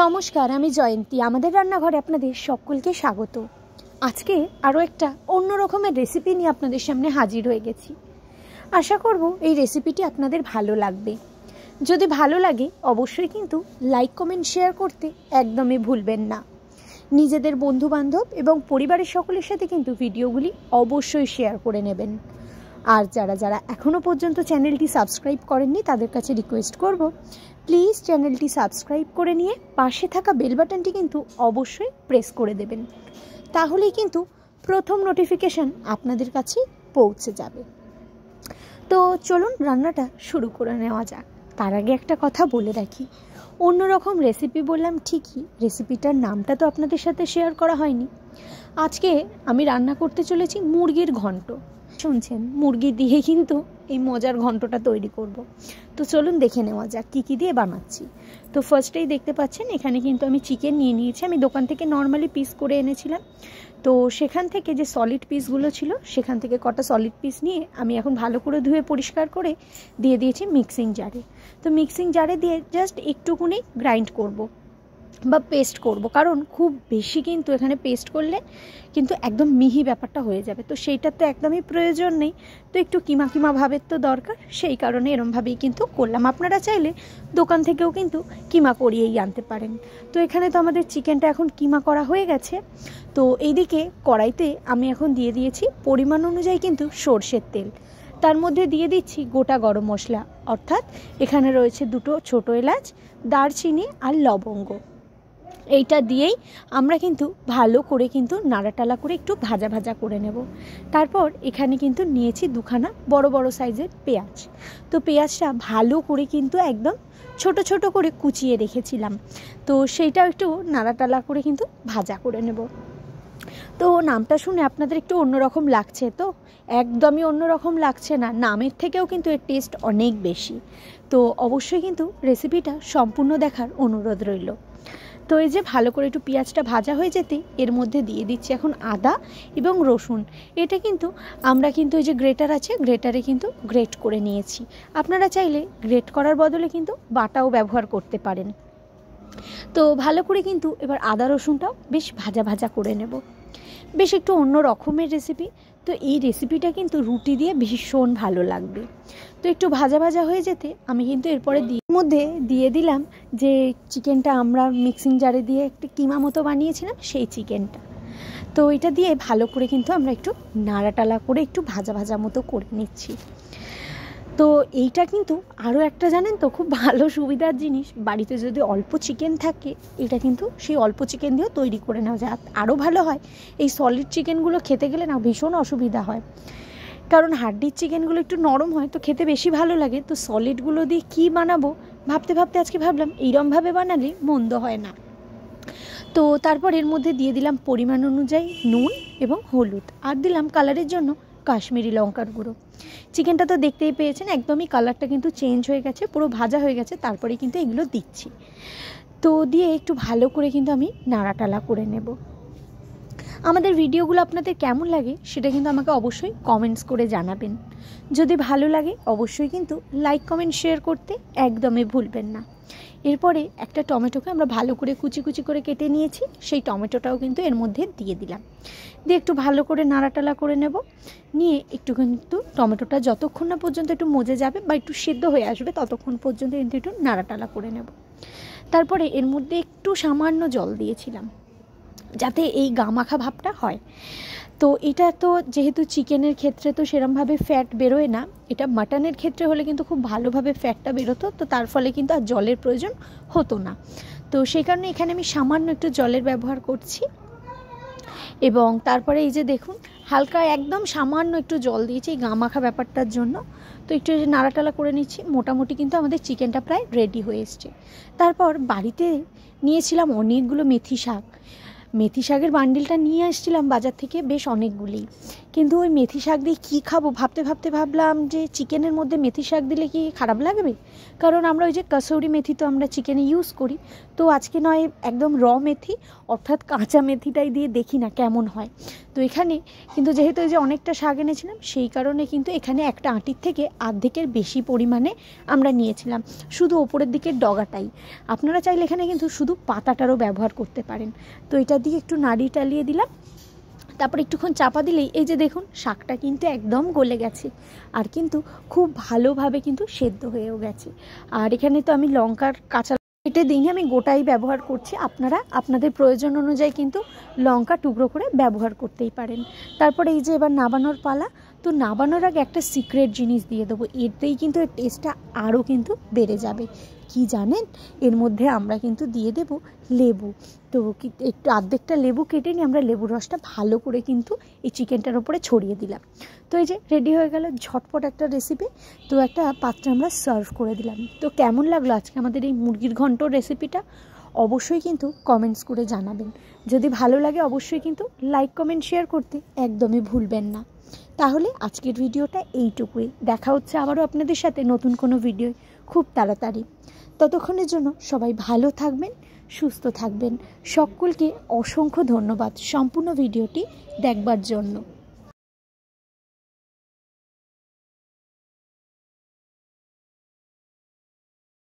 নমস্কার, আমি জয়ন্তী। আমাদের রান্নাঘরে আপনাদের সকলকে স্বাগত। আজকে আরও একটা অন্য রকমের রেসিপি নিয়ে আপনাদের সামনে হাজির হয়ে গেছি। আশা করব এই রেসিপিটি আপনাদের ভালো লাগবে। যদি ভালো লাগে অবশ্যই কিন্তু লাইক, কমেন্ট, শেয়ার করতে একদমই ভুলবেন না। নিজেদের বন্ধুবান্ধব এবং পরিবারের সকলের সাথে কিন্তু ভিডিওগুলি অবশ্যই শেয়ার করে নেবেন। আর যারা এখনও পর্যন্ত চ্যানেলটি সাবস্ক্রাইব করেননি তাদের কাছে রিকোয়েস্ট করব, প্লিজ চ্যানেলটি সাবস্ক্রাইব করে নিয়ে পাশে থাকা বেল বাটনটি কিন্তু অবশ্যই প্রেস করে দেবেন। তাহলেই কিন্তু প্রথম নোটিফিকেশান আপনাদের কাছে পৌঁছে যাবে। তো চলুন রান্নাটা শুরু করে নেওয়া যাক। তার আগে একটা কথা বলে রাখি, অন্যরকম রেসিপি বললাম ঠিকই, রেসিপিটার নামটা তো আপনাদের সাথে শেয়ার করা হয়নি। আজকে আমি রান্না করতে চলেছি মুরগির ঘন্ট। শুনছেন, মুরগি দিয়ে কিন্তু এই মজার ঘন্টটা তৈরি করব। তো চলুন দেখে নেওয়া যাক কী কী দিয়ে বানাচ্ছি। তো ফার্স্টেই দেখতে পাচ্ছেন এখানে কিন্তু আমি চিকেন নিয়ে নিয়েছি। আমি দোকান থেকে নর্মালি পিস করে এনেছিলাম। তো সেখান থেকে যে সলিড পিসগুলো ছিল সেখান থেকে কটা সলিড পিস নিয়ে আমি এখন ভালো করে ধুয়ে পরিষ্কার করে দিয়ে দিয়েছি মিক্সিং জারে। তো মিক্সিং জারে দিয়ে জাস্ট একটুকুনি গ্রাইন্ড করব বা পেস্ট করব, কারণ খুব বেশি কিন্তু এখানে পেস্ট করলে কিন্তু একদম মিহি ব্যাপারটা হয়ে যাবে। তো সেইটার তো একদমই প্রয়োজন নেই, তো একটু কিমা কিমা ভাবের তো দরকার, সেই কারণে এরমভাবেই কিন্তু করলাম। আপনারা চাইলে দোকান থেকেও কিন্তু কিমা করিয়েই আনতে পারেন। তো এখানে তো আমাদের চিকেনটা এখন কিমা করা হয়ে গেছে। তো এইদিকে কড়াইতে আমি এখন দিয়ে দিয়েছি পরিমাণ অনুযায়ী কিন্তু সর্ষের তেল। তার মধ্যে দিয়ে দিচ্ছি গোটা গরম মশলা, অর্থাৎ এখানে রয়েছে 2টো ছোটো এলাচ, দারচিনি আর লবঙ্গ। এইটা দিয়েই আমরা কিন্তু ভালো করে কিন্তু নাড়াটালা করে একটু ভাজা ভাজা করে নেব। তারপর এখানে কিন্তু নিয়েছি 2খানা বড় বড় সাইজের পেঁয়াজ। তো পেঁয়াজটা ভালো করে কিন্তু একদম ছোট ছোট করে কুচিয়ে রেখেছিলাম। তো সেইটাও একটু নাড়াটালা করে কিন্তু ভাজা করে নেব। তো নামটা শুনে আপনাদের একটু অন্যরকম লাগছে, তো একদমই অন্যরকম লাগছে না, নামের থেকেও কিন্তু এর টেস্ট অনেক বেশি। তো অবশ্যই কিন্তু রেসিপিটা সম্পূর্ণ দেখার অনুরোধ রইল। তো এই যে ভালো করে একটু পেঁয়াজটা ভাজা হয়ে যেতে এর মধ্যে দিয়ে দিচ্ছি এখন আদা এবং রসুন। এটা কিন্তু আমরা কিন্তু এই যে গ্রেটার আছে, গ্রেটারে কিন্তু গ্রেট করে নিয়েছি। আপনারা চাইলে গ্রেট করার বদলে কিন্তু বাটাও ব্যবহার করতে পারেন। তো ভালো করে কিন্তু এবার আদা রসুনটাও বেশ ভাজা ভাজা করে নেব। বেশ একটু অন্য রকমের রেসিপি, তো এই রেসিপিটা কিন্তু রুটি দিয়ে ভীষণ ভালো লাগবে। তো একটু ভাজা ভাজা হয়ে যেতে আমি কিন্তু এরপরে মধ্যে দিয়ে দিলাম যে চিকেনটা আমরা মিক্সিং জারে দিয়ে একটা কিমা মতো বানিয়েছিলাম, সেই চিকেনটা। তো এটা দিয়ে ভালো করে কিন্তু আমরা একটু নাড়াটালা করে একটু ভাজা ভাজা মতো করে নিচ্ছি। তো এইটা কিন্তু আরও একটা জানেন তো খুব ভালো সুবিধার জিনিস, বাড়িতে যদি অল্প চিকেন থাকে এটা কিন্তু সেই অল্প চিকেন দিয়েও তৈরি করে নেওয়া যায়। আরও ভালো হয়, এই সলিড চিকেনগুলো খেতে গেলে না ভীষণ অসুবিধা হয়, কারণ হাড্ডির চিকেনগুলো একটু নরম হয়, তো খেতে বেশি ভালো লাগে। তো সলিডগুলো দিয়ে কী বানাবো ভাবতে ভাবতে আজকে ভাবলাম এইরমভাবে বানালে মন্দ হয় না। তো তারপর এর মধ্যে দিয়ে দিলাম পরিমাণ অনুযায়ী নুন এবং হলুদ, আর দিলাম কালারের জন্য কাশ্মীরি লঙ্কার গুঁড়ো। চিকেনটা তো দেখতেই পেয়েছেন একদমই কালারটা কিন্তু চেঞ্জ হয়ে গেছে, পুরো ভাজা হয়ে গেছে। তারপরে কিন্তু এগুলো দিচ্ছি, তো দিয়ে একটু ভালো করে কিন্তু আমি নাড়াটালা করে নেব। আমাদের ভিডিওগুলো আপনাদের কেমন লাগে সেটা কিন্তু আমাকে অবশ্যই কমেন্টস করে জানাবেন। যদি ভালো লাগে অবশ্যই কিন্তু লাইক, কমেন্ট, শেয়ার করতে একদমই ভুলবেন না। এরপরে একটা টমেটোকে আমরা ভালো করে কুচি কুচি করে কেটে নিয়েছি, সেই টমেটোটাও কিন্তু এর মধ্যে দিয়ে দিলাম। দিয়ে একটু ভালো করে নাড়াটালা করে নেব। নিয়ে একটু কিন্তু টমেটোটা যতক্ষণ না পর্যন্ত একটু মজে যাবে বা একটু সিদ্ধ হয়ে আসবে ততক্ষণ পর্যন্ত কিন্তু একটু নাড়াটালা করে নেব। তারপরে এর মধ্যে একটু সামান্য জল দিয়েছিলাম যাতে এই গামাখা ভাবটা হয়। তো এটা তো যেহেতু চিকেনের ক্ষেত্রে তো সেরমভাবে ফ্যাট বেরোয় না, এটা মাটনের ক্ষেত্রে হলে কিন্তু খুব ভালোভাবে ফ্যাটটা বেরোতো, তো তার ফলে কিন্তু আর জলের প্রয়োজন হতো না। তো সেই কারণে এখানে আমি সামান্য একটু জলের ব্যবহার করছি। এবং তারপরে এই যে দেখুন হালকা একদম সামান্য একটু জল দিয়েছি এই গামাখা ব্যাপারটার জন্য। তো একটু নাড়াটালা করে নিচ্ছি। মোটামুটি কিন্তু আমাদের চিকেনটা প্রায় রেডি হয়ে এসছে। তারপর বাড়িতে নিয়েছিলাম অনেকগুলো মেথি শাক। মেথি শাকের বান্ডিলটা নিয়ে আসছিলাম বাজার থেকে বেশ অনেকগুলি, কিন্তু ওই মেথি শাক দিয়ে কী খাবো ভাবতে ভাবতে ভাবলাম যে চিকেনের মধ্যে মেথি শাক দিলে কি খারাপ লাগবে, কারণ আমরা ওই যে কসুরি মেথি তো আমরা চিকেনে ইউজ করি। তো আজকে নয় একদম র মেথি অর্থাৎ কাঁচা মেথিটাই দিয়ে দেখি না কেমন হয়। তো এখানে কিন্তু যেহেতু এই যে অনেকটা শাক এনেছিলাম সেই কারণে কিন্তু এখানে একটা আঁটির থেকে অর্ধেকের বেশি পরিমাণে আমরা নিয়েছিলাম, শুধু ওপরের দিকের ডগাটাই। আপনারা চাইলে এখানে কিন্তু শুধু পাতাটারও ব্যবহার করতে পারেন। তো এটা দিয়ে একটু নাড়িয়ে টালিয়ে দিলাম, তারপর একটুক্ষণ চাপা দিলেই এই যে দেখুন শাকটা কিন্তু একদম গলে গেছে, আর কিন্তু খুব ভালোভাবে কিন্তু সেদ্ধ হয়েও গেছে। আর এখানে তো আমি লঙ্কার কাঁচা কেটে দিইনি, আমি গোটাই ব্যবহার করছি। আপনারা আপনাদের প্রয়োজন অনুযায়ী কিন্তু লঙ্কা টুকরো করে ব্যবহার করতেই পারেন। তারপরে এই যে এবার নাবানোর পালা। তো নাবানোর আগে একটা সিক্রেট জিনিস দিয়ে দেবো, এতেই কিন্তু এর টেস্টটা আরও কিন্তু বেড়ে যাবে। কি জানেন, এর মধ্যে আমরা কিন্তু দিয়ে দেব লেবু। তো একটু অর্ধেকটা লেবু কেটে নিয়ে আমরা লেবুর রসটা ভালো করে কিন্তু এই চিকেনটার উপরে ছড়িয়ে দিলাম। তো এই যে রেডি হয়ে গেল ঝটপট একটা রেসিপি। তো একটা পাত্রে আমরা সার্ভ করে দিলাম। তো কেমন লাগলো আজকে আমাদের এই মুরগির ঘন্ট রেসিপিটা অবশ্যই কিন্তু কমেন্টস করে জানাবেন। যদি ভালো লাগে অবশ্যই কিন্তু লাইক কমেন্ট শেয়ার করতে একদমই ভুলবেন না। তাহলে আজকের ভিডিওটা এইটুকুই, দেখা হচ্ছে আবারও আপনাদের সাথে নতুন কোনো ভিডিও খুব তাড়াতাড়ি। ততক্ষণের জন্য সবাই ভালো থাকবেন, সুস্থ থাকবেন। সকলকে অসংখ্য ধন্যবাদ সম্পূর্ণ ভিডিওটি দেখবার জন্য।